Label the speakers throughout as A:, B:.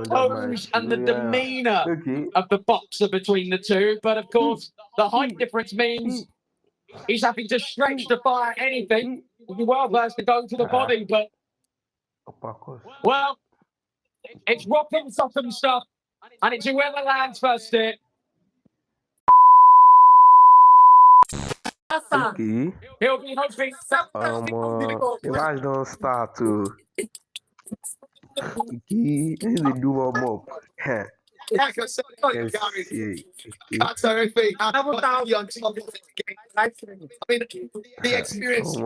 A: pose and the demeanour of the boxer between the two. But of course, the height difference means he's having to stretch to fire anything. He'll be well versed to go to the body, but well, it's rocking Sotham stuff, and it's whoever lands first here.
B: Okay.
A: He'll be hoping
B: The match don't start to. Okay, this is do warm up.
A: like I said, Carterefe, I mean, the experience.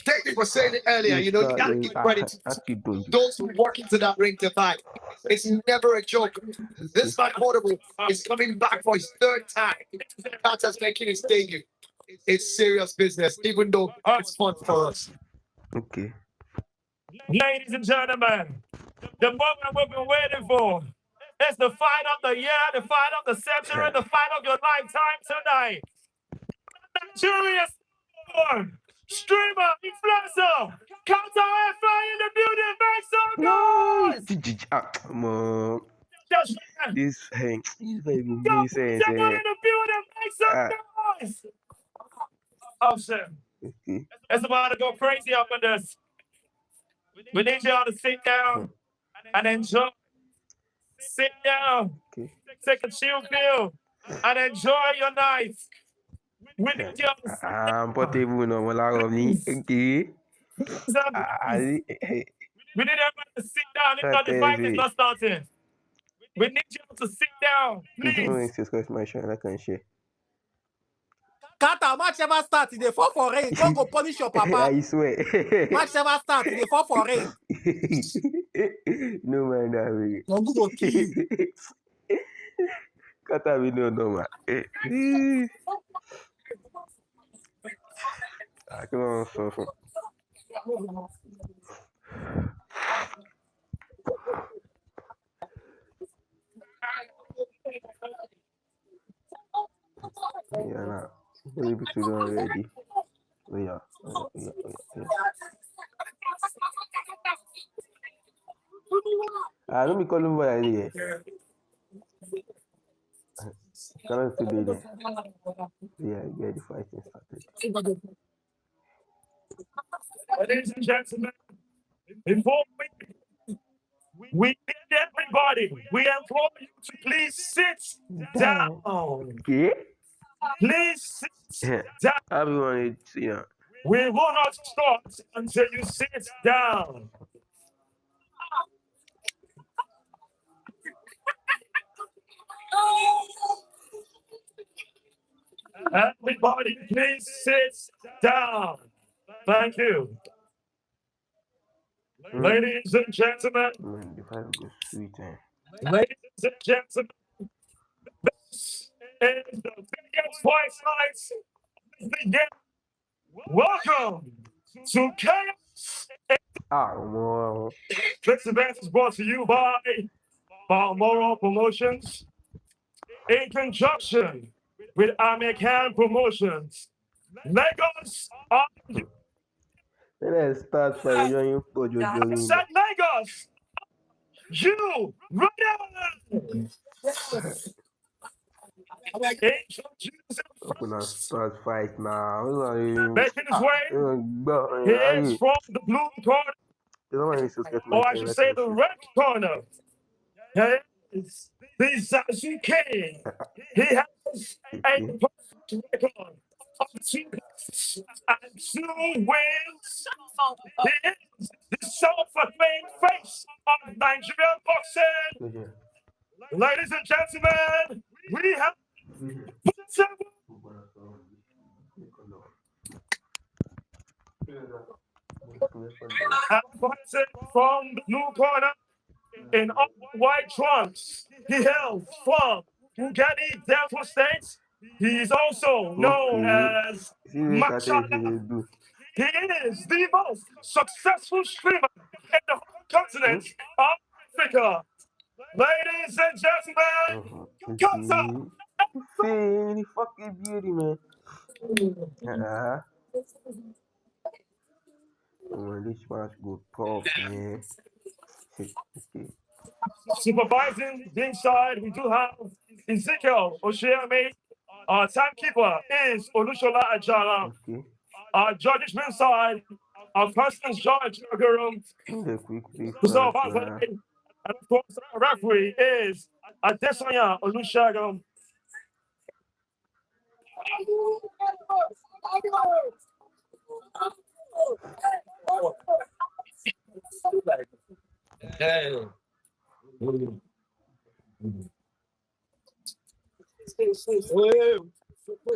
A: David was saying it earlier, you know, you gotta give credit to those who walk into that ring to fight. It's never a joke. This man Portable is coming back for his third time. Carter's making his debut. It's serious business, even though it's fun for us.
B: Okay.
C: Ladies and gentlemen, the moment we've been waiting for. It's the fight of the year, the fight of the century, the fight of your lifetime tonight. Nigeria's born streamer, influencer, Carterefe in the building, make some noise!
B: This thing,
C: Someone in the building, make some noise! Oh shit. It's about to go crazy up in this. We need y'all to sit down and enjoy. Sit down, take a chill pill, and enjoy your night. We need y'all to sit down.
B: Portable no okay.
C: We need everybody to sit down. If not, the fight is not starting. We need y'all to sit down, please.
D: Kata, match never start. They fall for rain. Don't go punish your papa.
B: I swear.
D: Match never start. They fall for rain.
B: No man, that way.
D: No good okay.
B: Kata, we don't know, man. Come on, so. Yeah, nah. Maybe we don't already. Oh, yeah. Let me call him by idea. Can I today there? Yeah, get the fighting started.
C: Ladies and gentlemen, before we need everybody, we implore you to please sit down.
B: Okay.
C: Please sit down.
B: Everyone, yeah.
C: We will not start until you sit down. Everybody, please sit down. Thank you. Ladies and gentlemen, ladies and gentlemen, this is the biggest voice night of the year. Welcome to Chaos. This event is brought to you by Balmoral Promotions in conjunction with American Promotions. Lagos on you.
B: Let's start by enjoying
C: Said Lagos, you ready?
B: I'm gonna start fight now.
C: Making his way. He is from the blue corner, or I should say the red corner. Yes, this Sasuke. He has a perfect record of 2 losses and 2 wins. He is the self-proclaimed face of Nigerian boxing. Ladies and gentlemen, we have from the blue corner in white trunks. He hails from Uganda, Delta State. He is also known as Machala. He is the most successful streamer in the whole continent of Africa. Ladies and gentlemen, Kata!
B: Hey, fucking beauty, man. Oh, this match go tough, man. Okay.
C: Supervising the inside, we do have Ezekiel Oshiame. Our timekeeper is Olushola Ajala.
B: Okay.
C: Our judges inside, our persons judge Nagarum.
B: The quick
C: So,
B: breakfast.
C: and of course, our referee is Adesanya Olushagam.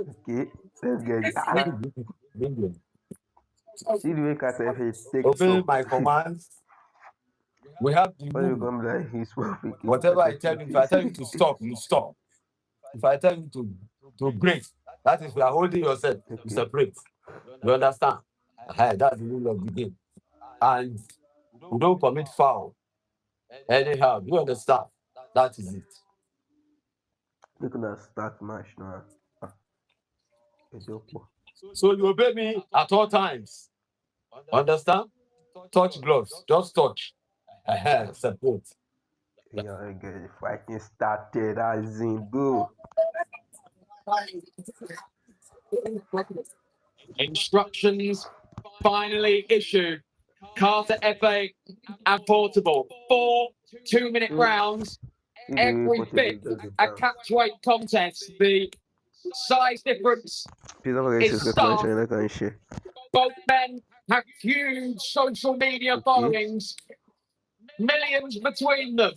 B: Okay, let's get it. See the way Carterefe takes
E: Obey my commands. We have the
B: when you
E: rule.
B: come like he's speaking.
E: Whatever I tell you, if I tell you to stop, you stop. If I tell you to break, that is, you are holding yourself to separate. You understand? That's the rule of the game. And we don't commit foul. Anyhow, you understand? That is it.
B: We're gonna start match now.
E: So you obey me at all times. Understand? Touch gloves. Just touch. Separate.
B: Yeah, get fighting started as in go.
F: Instructions finally issued. Carterefe and Portable. 4 2-minute rounds. Every bit a catchweight contest. The size difference is stark. Both men have huge social media followings. Millions between them.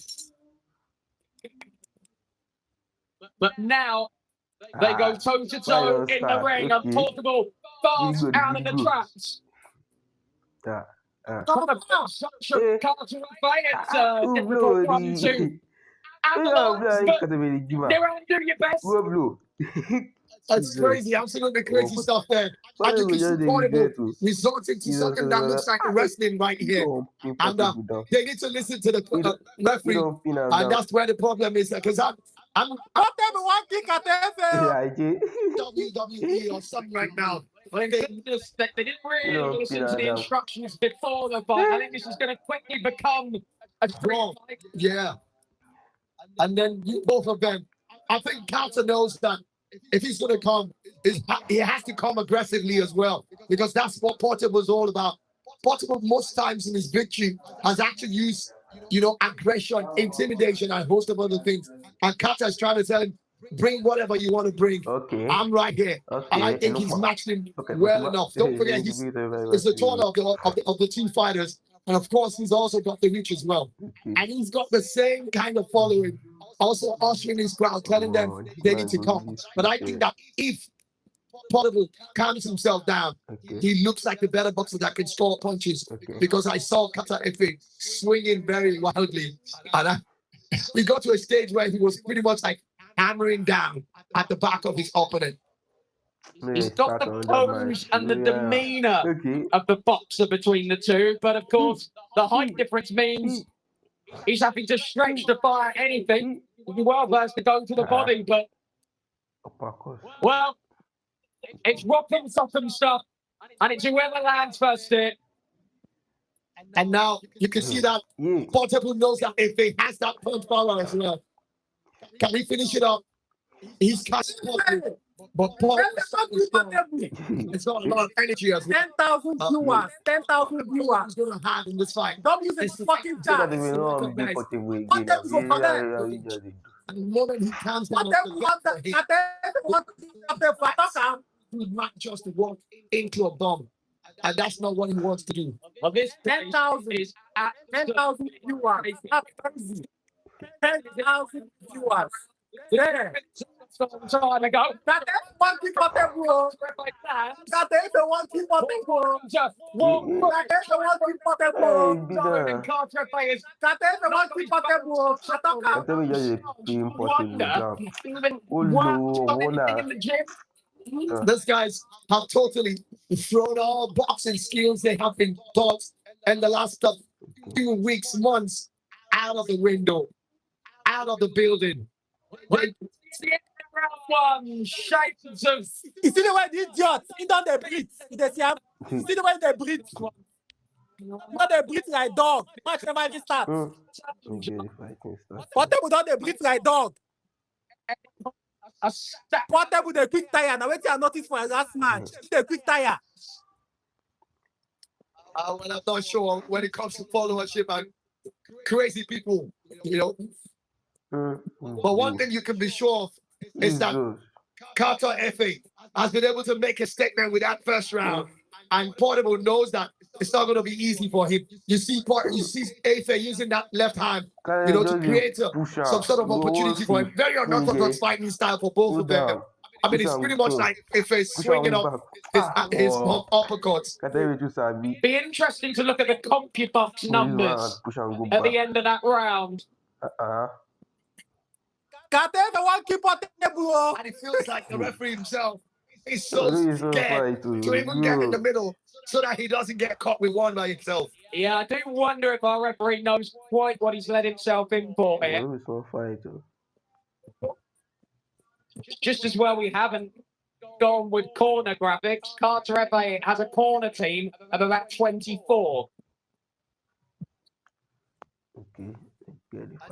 F: But now they go toe-to-toe in the ring. And Portable fast out of the traps. Such a Carterefe, it's difficult one to analyze, but they're out do your best.
A: That's crazy, absolutely crazy stuff there. And you can see Portable resorting to something that looks like a wrestling right here. And they need to listen to the referee. And that's where the problem is, because I'm WWE or something right now.
F: I think they didn't really listen to the instructions before the fight. I think this is going to quickly become a draw.
A: Yeah. And then both of them, I think Carter knows that if he's going to come, he has to come aggressively as well, because that's what Portable is all about. Portable, most times in his victory, has actually used, aggression, intimidation, and a host of other things. And Carter is trying to tell him, bring whatever you want to bring.
B: Okay.
A: I'm right here. And I think he's matched him well enough. Don't forget, it's the taller of the two fighters. And of course, he's also got the reach as well. And he's got the same kind of following, also ushering his crowd, telling them they need to come. But I think that if Portable calms himself down, he looks like the better boxer that can score punches. Because I saw Carterefe swinging very wildly. And we got to a stage where he was pretty much like hammering down at the back of his opponent.
F: He's got the pose and the demeanor of the boxer between the two, but of course, the height difference means he's having to stretch to fire anything. He well versed to go to the body, but well, it's rocking some stuff, and it's whoever lands first here.
A: And now you can see that Portable knows that if he has that punch power as well, can he finish it up? He's cast Portable. But Paul, it's got a lot of energy as well.
D: 10,000 viewers. 10,000 viewers.
A: He's going to have in this fight.
D: Don't use this fucking chat.
A: And the moment he comes down, he might just walk into a bomb. And that's not what he wants to do.
F: Well, this
D: 10,000
F: is
D: 10,000 viewers. 10,000 viewers. Yeah.
F: some time ago.
D: One thing for them, bro. That they the one thing for them, bro.
F: Just walk.
D: That they the one thing for them, bro.
F: Carter players.
D: That they the one thing for them, bro. Shut up.
F: In the gym.
A: These guys have totally thrown all boxing skills they have been taught in the last few weeks, months out of the window, out of the building.
F: Round one, shapes of.
D: You see the way the idiots, he done the breathe. You see the way they breathe. Not they breathe like dog. Match never even start.
B: We get the fighting started.
D: Portable don't they breathe like dog. Portable they quick tire. Now wait till I notice for a last match. They quick tire.
A: Well, I'm not sure when it comes to followership and crazy people, you know. But one thing you can be sure of is that Carterefe has been able to make a statement with that first round, and Portable knows that it's not going to be easy for him. You see Efe using that left hand, you know, to create some sort of opportunity for him. Very unorthodox fighting style for both of them. I mean, it's pretty much like Efe swinging up his uppercuts.
F: Be interesting to look at the CompuBox numbers at the end of that round.
D: Carterefe won't keep Portable.
A: And it feels like the referee himself is so scared to even get in the middle so that he doesn't get caught with one by himself.
F: Yeah, I do wonder if our referee knows quite what he's let himself in for here. Just as well we haven't gone with corner graphics. Carterefe has a corner team of about 24.
B: Okay.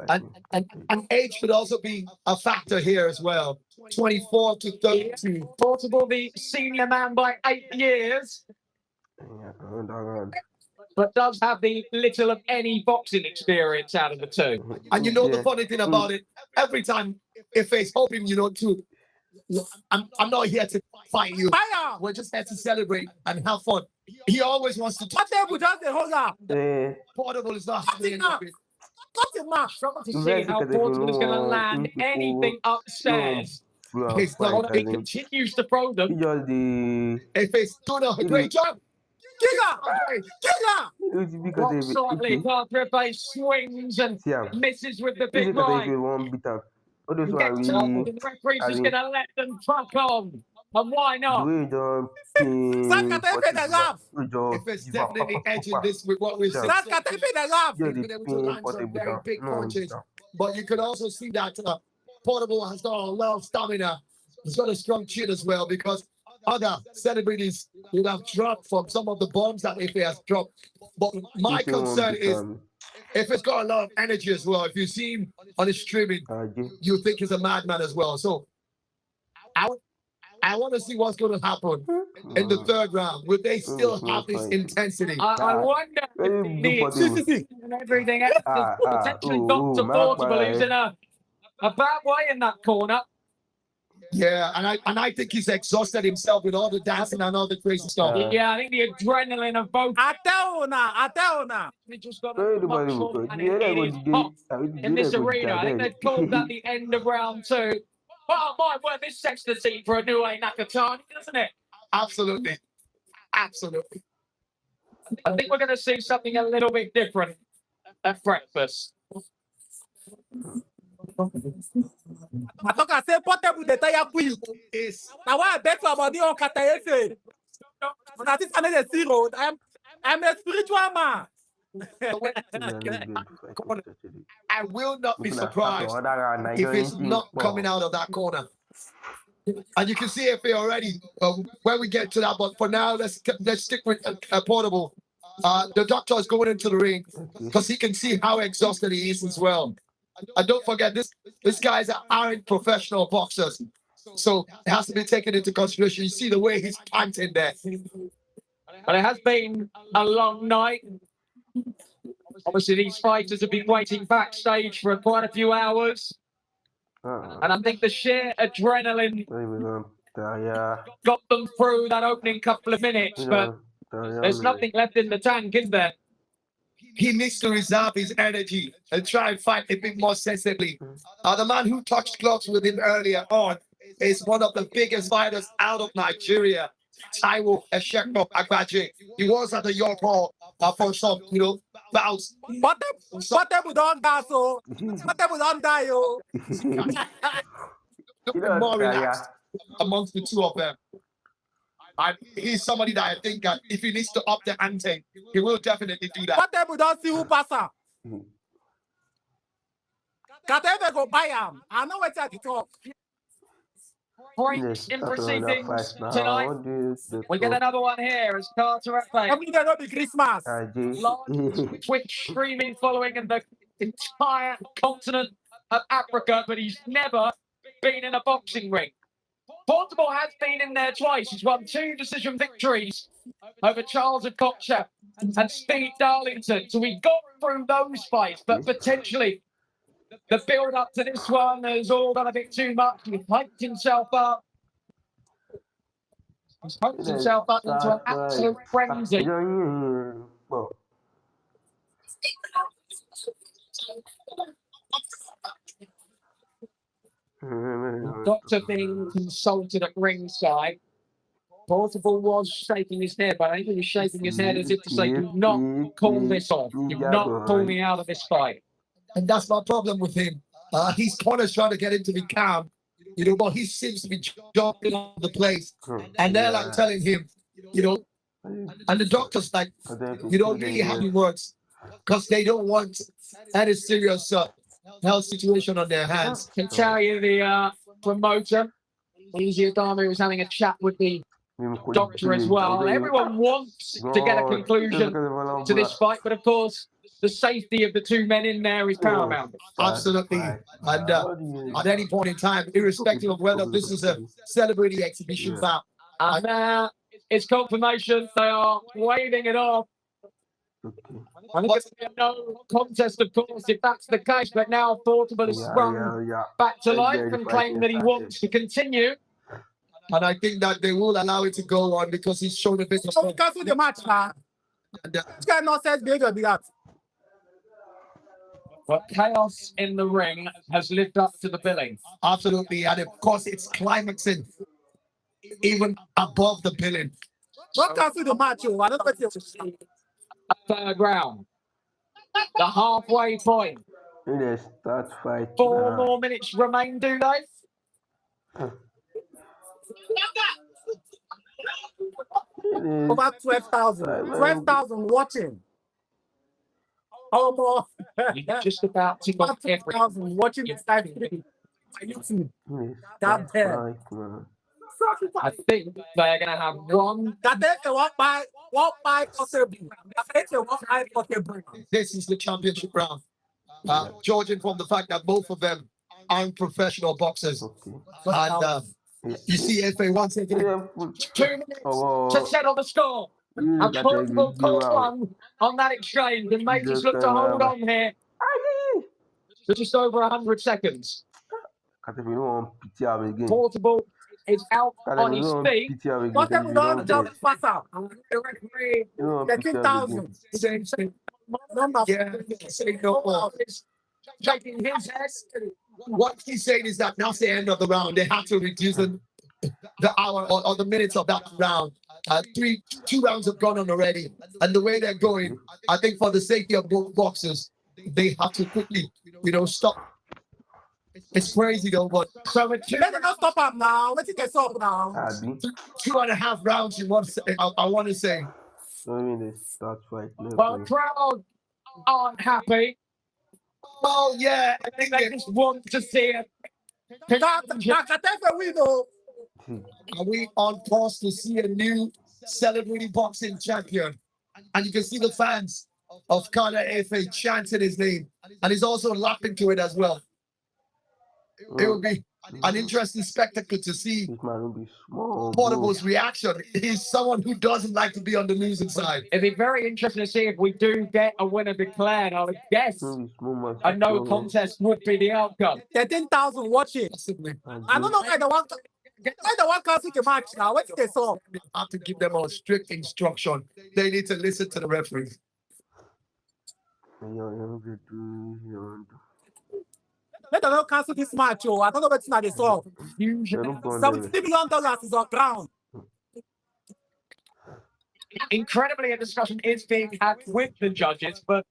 A: And age could also be a factor here as well. 24 to 32.
F: Portable, the senior man by 8 years, but does have the little of any boxing experience out of the two.
A: And you know the funny thing about it, every time Ife's hoping, you know, to I'm not here to fight you.
D: Fire!
A: We're just here to celebrate and have fun. He always wants to talk.
D: Portable does the hold up.
A: Portable is not having any of it.
D: Cut him up.
F: Struggle to see how Portable is going to land anything upstairs.
A: He's not,
F: He continues to throw them.
A: Ife's doing a great job.
F: Rock slightly, Carterefe swings and misses with the big right. The referee's just going to let them truck on. And why not?
A: Ife's definitely edging this with what we've seen. He's been able to land some very big punches. But you could also see that Portable has got a lot of stamina. He's got a strong chin as well, because other celebrities would have dropped from some of the bombs that Ife has dropped. But my concern is Ife's got a lot of energy as well. If you see him on his streaming, you think he's a madman as well. So I want to see what's going to happen in the third round. Will they still have this intensity?
F: I wonder if and everything else has potentially got to Portable, who's in a bad way in that corner.
A: Yeah, and I think he's exhausted himself with all the dancing and all the crazy stuff.
F: Yeah, I think the adrenaline of both.
D: Atona.
F: They just got a much more and it is hot in this arena. I think they've called that the end of round 2. Oh my word, this sets the scene for a new Nakatani, doesn't it?
A: Absolutely. Absolutely.
F: I think we're going to see something a little bit different at breakfast.
D: I thought I said Portable the tire quick. Now why I bet for money on Carterefe? That is another 0. I'm a spiritual man.
A: I will not be surprised if it's not coming out of that corner. And you can see if they already when we get to that. But for now, let's stick with Portable. The doctor is going into the ring because he can see how exhausted he is as well. And don't forget, these guys aren't professional boxers, so it has to be taken into consideration. You see the way he's panting there.
F: But it has been a long night. Obviously, these fighters have been waiting backstage for quite a few hours. And I think the sheer adrenaline got them through that opening couple of minutes. But there's nothing left in the tank, is there?
A: He needs to reserve his energy and try and fight a bit more sensibly. The man who touched gloves with him earlier on is one of the biggest fighters out of Nigeria, Taiwo Eshekpo Agbaje. He was at the York Hall for some, bouts.
D: Portable don't die, so Portable don't die, yo.
A: Looking more relaxed amongst the two of them. He's somebody that I think that if he needs to up the ante, he will definitely do that.
D: Portable don't see who pass her. Carterefe go buy him. I know what's at the top.
F: breaks in
B: Start another
F: proceedings
B: fight now.
F: tonight.
B: What do you
F: We get another one here as Carterefe
D: Every day will be Christmas.
F: live Twitch streaming following in the entire continent of Africa, but he's never been in a boxing ring. Portable has been in there twice. He's won 2 decision victories over Charles Okocha and Steve Darlington. So we got through those fights, but potentially the build up to this one has all got a bit too much. He's hyped himself up. He's hyped himself up into an absolute frenzy.
B: Well,
F: Doctor being consulted at ringside. Portable was shaking his head, but I think he was shaking his head as if to say, do not call this off. Do not pull me out of this fight.
C: And that's my problem with him. His corner's trying to get him to be calm, but he seems to be jumping on the place. And they're like telling him, and the doctor's like, really happy words because they don't want any serious health situation on their hands.
F: I can tell you the promoter, Easy Adama, was having a chat with the doctor as well. Everyone wants to get a conclusion to this fight, but of course, the safety of the 2 men in there is paramount.
C: Absolutely. And at any point in time, irrespective of whether this is a celebrity exhibition bout.
F: And it's confirmation. They are waving it off. I think it's a no contest, of course, if that's the case. But now Portable is sprung back to life and claiming that he wants to continue.
C: And I think that they will allow it to go on because he's shown a bit of
D: So cancel the match now. This guy nonsense behavior be that.
F: But chaos in the ring has lived up to the billing.
C: Absolutely. And of course, it's climaxing even above the billing.
D: Don't cancel the match, yo. I don't know what you're saying.
F: Third round. The halfway point.
B: Start fight.
F: 4 more minutes remain, do they?
D: Over 12,000. 12,000 watching. Oh, more.
F: Just about to go
D: 12,000 watching this live stream. YouTube. God damn.
F: I think they're going to have one.
C: This is the championship round. Judging from the fact that both of them aren't professional boxers. And you see FA once again.
F: 2 minutes to settle the score. And Portable caught one on that exchange and made us look to hold on here for just over 100 seconds. Portable is out on his feet.
D: What have we done? The pass out. 13,000.
C: Yeah, say no more.
F: Shaking his head.
C: What he's saying is that now's the end of the round. They have to reduce the hour or the minutes of that round. 2 rounds have gone on already. And the way they're going, I think for the safety of both boxers, they have to quickly, stop. It's crazy though, but
D: so better not stop up now. Let's get stop now.
C: 2.5 rounds. I want to say.
F: Well, the crowd aren't happy.
C: Oh yeah,
F: I think they just want to see it.
C: Are we on course to see a new celebrity boxing champion? And you can see the fans of Carterefe chanting his name, and he's also laughing to it as well. It will be an interesting spectacle to see Portable's reaction. He's someone who doesn't like to be on the losing side.
F: It'd be very interesting to see if we do get a winner declared. I would guess a no contest would be the outcome.
D: 13,000 watching. I don't know why the one cancel the match now. What's the song?
C: They have to give them a strict instruction. They need to listen to the referee.
D: Let them cancel this match, yo. I don't know what's not the song. $70 million is on ground.
F: Incredibly, a discussion is being had with the judges, but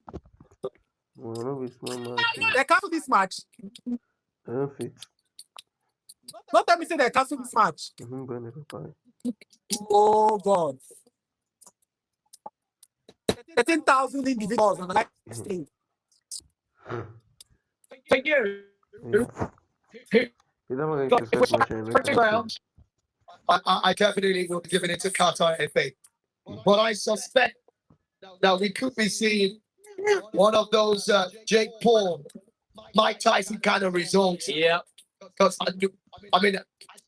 D: they cancel this match. Don't tell me say they cancel this match. Oh God. 13,000 individuals on the live stream.
F: For you,
B: Got
F: Got pretty round.
A: I definitely will be giving it to Carterefe. But I suspect that we could be seeing one of those Jake Paul, Mike Tyson kind of results.
F: Yeah.
A: Because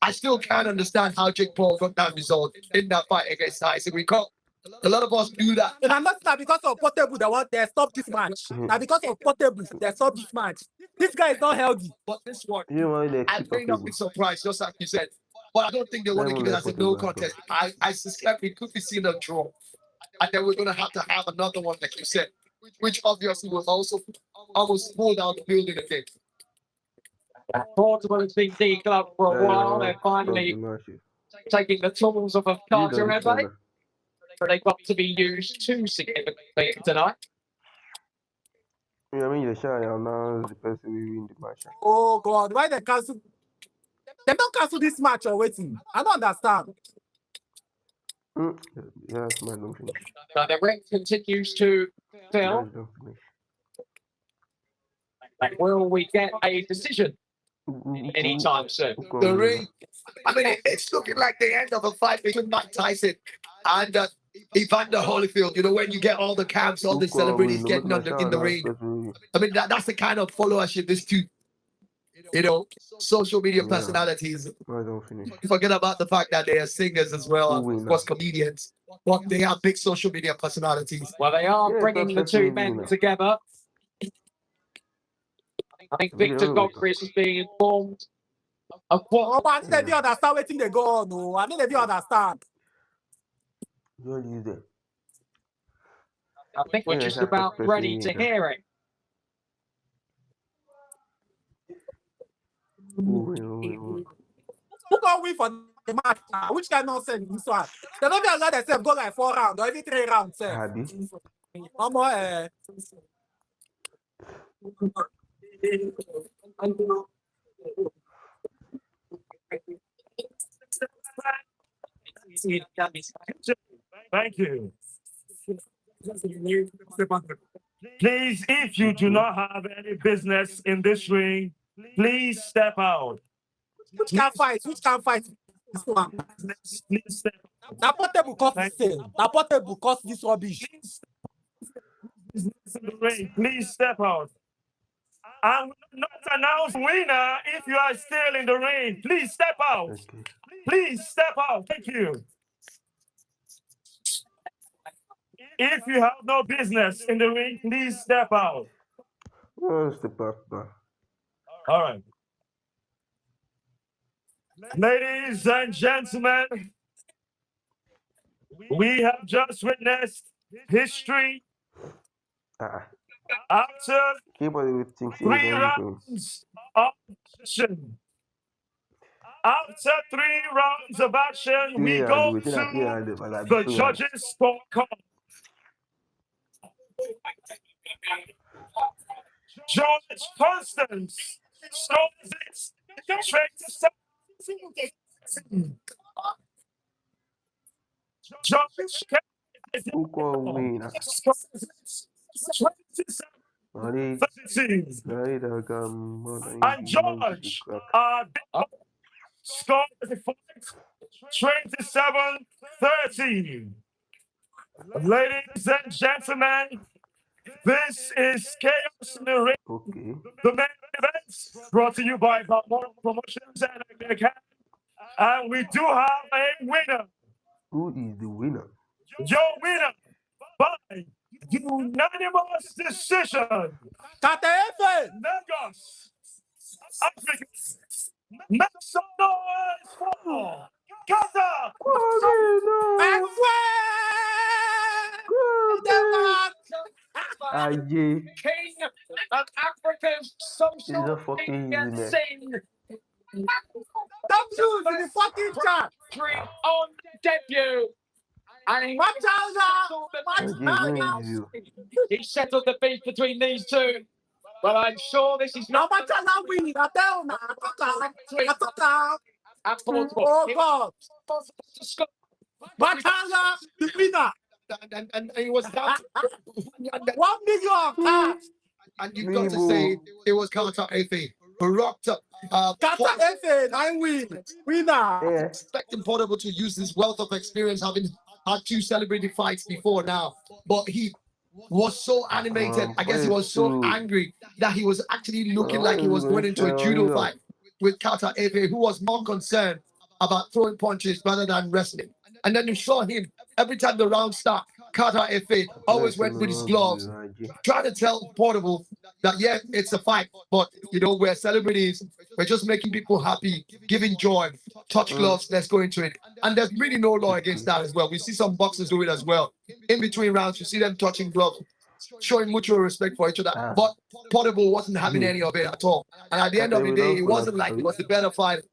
A: I still can't understand how Jake Paul got that result in that fight against Tyson. A lot of us do that.
D: And not because of Portable they stop this match. Now because of Portable they stop this match. This guy is not healthy.
A: But this one,
B: You know they
A: I
B: keep
A: may not be surprised, just like you said. But I don't think they want to give it as a no contest. I suspect we could be seeing a draw. And then we're going to have another one, like you said, which obviously will also almost pull down the building again.
F: Portable has been declared for a while. They're finally taking the tools off of Carterefe. But they've got to be used too significantly tonight.
B: I mean, the shot announced the person will win the match.
D: Oh God, why they cancel? They don't cancel this match or waiting. I don't understand.
B: Yeah, that's my don't finish.
F: So the ring continues to fill.
B: Don't finish.
F: Like, will we get a decision anytime soon?
A: The ring. It's looking like the end of a fight between Mike Tyson and Evander Holyfield. You know, when you get all the camps, all the celebrities getting in the ring. That's the kind of followership these two, social media personalities. Forget about the fact that they are singers as well, of course, comedians. But they are big social media personalities.
F: Well, they are bringing the two men together. I think Victor Gokris is being informed of what.
D: I didn't understand what they go on. No, I didn't understand.
F: I think we're just about ready to hear it.
D: Who can win for the match? Which kind of nonsense this one? They don't be allowed themselves go like 4 rounds or every 3 rounds. No more.
C: Thank you. Please, if you do not have any business in this ring, please step out.
D: Which can fight? Which can fight? This one.
C: Please step out.
D: That Portable cost this thing. That Portable cost this rubbish.
C: Please step out. I will not announce winner if you are still in the ring. Please step out.
B: Okay.
C: Please step out. Thank you. If you have no business in the ring, please step out.
B: Step out now.
C: All right. Ladies and gentlemen, we have just witnessed history. After 3 rounds of action. After 3 rounds of action, we go to the judges' scorecard. George Constance scores it straight to 7. George and George scored 27-13. Ladies and gentlemen, this is Chaos in the Ring.
B: Okay.
C: The main event brought to you by Balmoral Promotions and American. And we do have a winner.
B: Who is the winner?
C: Your winner by unanimous decision.
D: Carterefe.
C: Lagos, Africa. Make some noise for Gaza.
F: King of Africa's social media scene.
D: Don't choose in the fucking chat.
F: On debut. And he settled the beef between these two. But I'm sure this is not
D: much as I win. I tell now. Oh God. Bataga, the winner.
A: And it was down to
D: 1 million cash.
A: And you've got to say it was Carterefe who rocked up
D: Carterefe, 9 win. Winner.
A: Expecting Portable to use this wealth of experience, having had 2 celebrity fights before now, but he was so animated. I guess he was so angry that he was actually looking like he was going into a judo fight with Carterefe, who was more concerned about throwing punches rather than wrestling. And then you saw him every time the round started. Carterefe always went with his gloves, trying to tell Portable that yeah, it's a fight, but you know, we're celebrities, we're just making people happy, giving joy. Touch gloves, let's go into it. And there's really no law against that as well. We see some boxers do it as well. In between rounds, you see them touching gloves, showing mutual respect for each other. But Portable wasn't having any of it at all. And at the end of the day, it wasn't like he was the better fighter.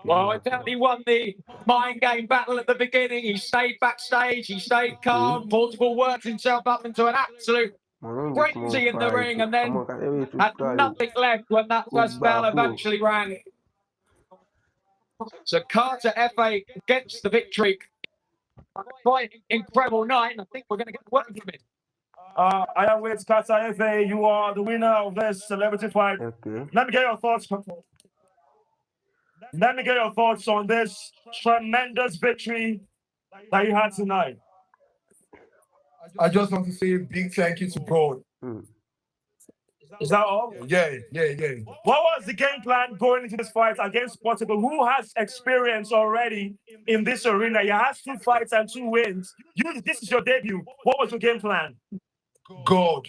F: Well, I felt he won the mind game battle at the beginning. He stayed backstage, he stayed calm. Portable worked himself up into an absolute frenzy in the ring, and then had nothing left when that first bell eventually rang. So Carterefe gets the victory. Quite incredible night, and I think we're going to get work from it.
C: I am with Carterefe. You are the winner of this celebrity fight. Let me get your thoughts. Let me get your thoughts on this tremendous victory that you had tonight.
G: I just want to say a big thank you to God.
C: Is that all?
G: Yeah.
C: What was the game plan going into this fight against Portable, who has experience already in this arena? He has 2 fights and 2 wins. This is your debut. What was your game plan?
G: God.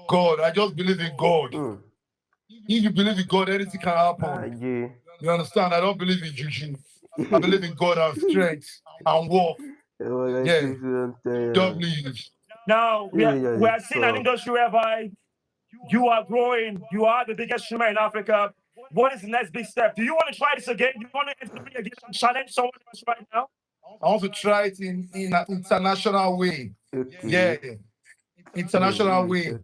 G: I just believe in God. If you believe in God, anything can happen. You understand? I don't believe in juju. I believe in God and strength and work. Yeah. W.
C: Now, we are seeing an industry whereby you are growing. You are the biggest streamer in Africa. What is the next big step? Do you want to try this again? Do you want to enter again and challenge someone else right now?
G: I want to try it in an international way. Yeah. International way.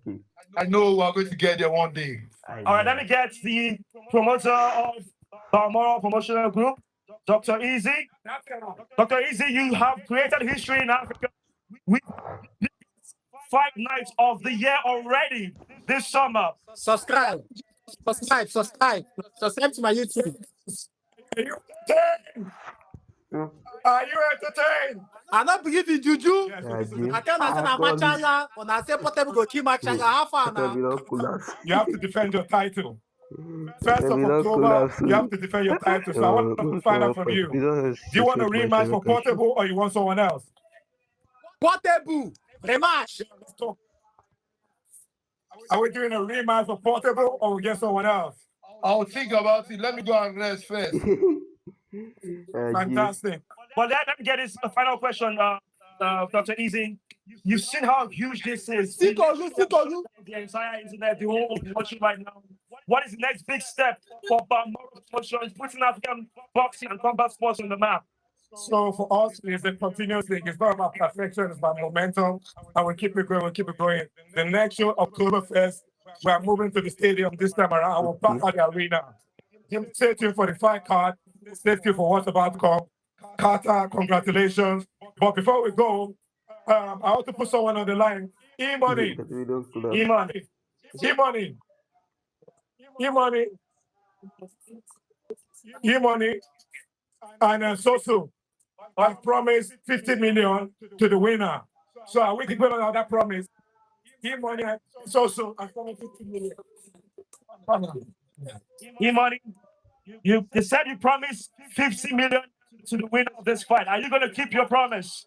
G: I know we're going to get there one day.
C: All right, let me get the promoter of Balmoral Promotional Group, Dr. Easy. Dr. Easy, you have created history in Africa with 5 nights of the year already this summer.
D: Subscribe to my YouTube.
C: Are you entertained?
D: I don't believe in juju. I can't say na machanga. When I say Portable go kill machanga, how far now?
C: You have to defend your title. 1st of October, you have to defend your title. So I want to find out from you. Do you want a rematch for Portable or you want someone else?
D: Portable, rematch.
C: Are we doing a rematch for Portable or we get someone else?
G: I'll think about it. Let me go and rest first.
C: Fantastic. Well, let me get this final question, Dr. Easy. You've seen how huge this is. The entire internet, the whole watching right now. What is the next big step for Balmoral Promotions, putting African boxing and combat sports on the map?
H: So for us, it's a continuous thing. It's not about perfection, it's about momentum. And we keep it going, The next show, October 1st, we are moving to the stadium this time around. I will pack out the arena. Stay tuned for the fight card. Stay tuned for what's about to come. Carter, congratulations. But before we go, I want to put someone on the line. E-Money. And Sosu, I've promised 50 million to the winner. So are we keeping on that promise? E-Money and Sosu, I've promised 50 million.
C: E-Money, you said you promised 50 million to the winner of this fight. Are you going to keep your promise?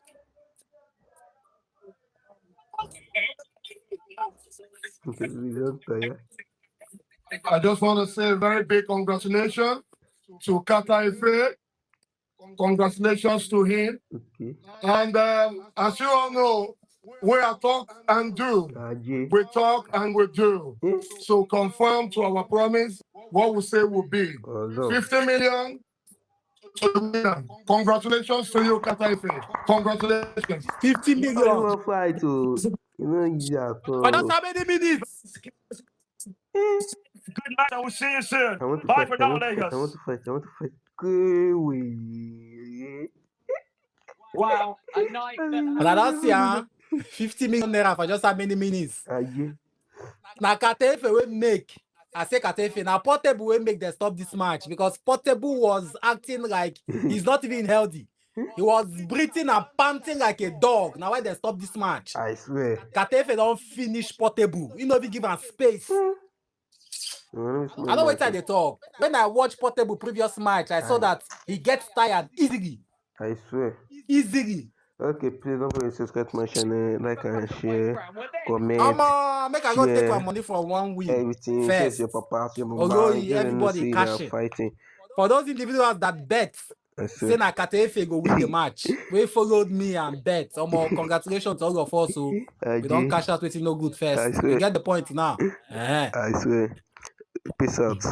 G: I just want to say a very big congratulations to Carterefe. Congratulations to him. And as you all know, we are talk and do. We talk and we do. So confirm to our promise what we say will be 50 million to the winner. Congratulations to you, Carterefe. Congratulations.
D: 50 million.
B: Fight to
D: But that's how many minutes?
C: Good night, I will see you soon. Bye for now, Lagos.
B: I want to fight.
F: Wow, a night.
D: But I don't see 50 million naira for just how many minutes? Now Carterefe will make I say Carterefe. Now Portable will make them stop this match because Portable was acting like he's not even healthy. He was breathing and panting like a dog. Now why they stop this match?
B: I swear.
D: Carterefe don't finish Portable. You know, we give him space. I know what they talk. When I watched Portable previous match, I saw that he gets tired easily.
B: I swear.
D: Easily.
B: Okay, please don't forget to subscribe to my channel, like and share, comment.
D: Make I go take my money for 1 week.
B: Everything.
D: First.
B: Your papa, your mama,
D: Although everybody cashing.
B: Fighting.
D: For those individuals that bet, say na Carterefe go win the match. We followed me and bet. Congratulations to all of us. So we don't cash out with no good first. You get the point now.
B: I swear. Peace out.